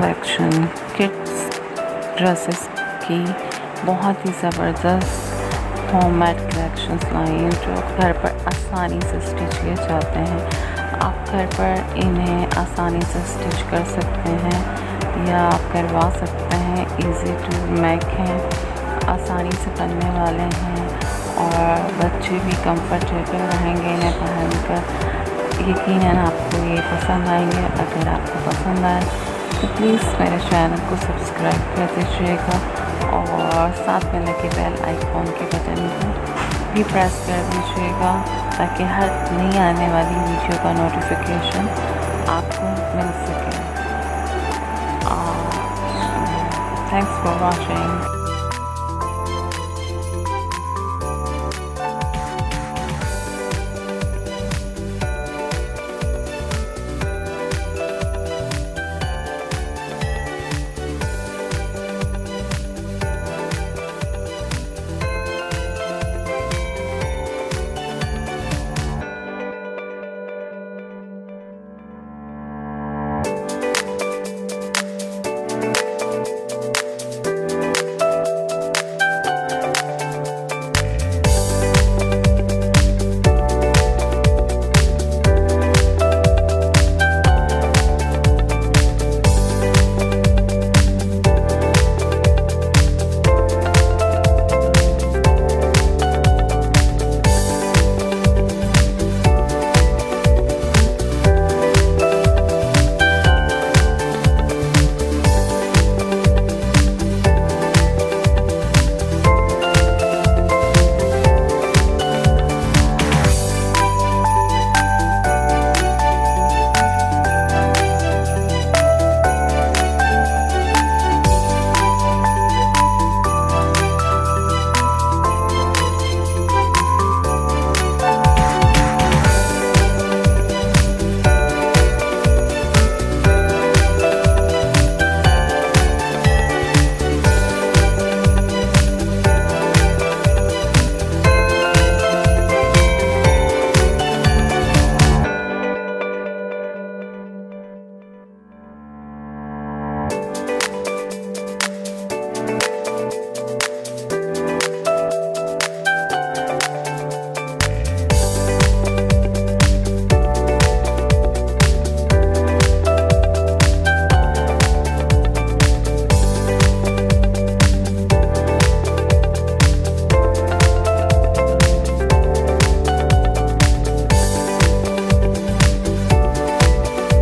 Collection kids dresses की बहुत ही ज़बरदस्त होममेड कलेक्शंस लाई हैं जो घर पर आसानी से स्टिच किए जाते हैं। आप घर पर इन्हें आसानी से स्टिच कर सकते हैं या आप करवा सकते हैं। इजी टू मेक हैं, आसानी से बनने वाले हैं और बच्चे भी कंफर्टेबल रहेंगे इन्हें पहनकर। यकीनन आपको ये पसंद आएंगे। अगर आपको पसंद आए तो प्लीज़ मेरे चैनल को सब्सक्राइब कर दीजिएगा और साथ में लगे बेल आइकॉन के बटन को भी प्रेस कर दीजिएगा ताकि हर नई आने वाली वीडियो का नोटिफिकेशन आपको मिल सके। Thanks for watching.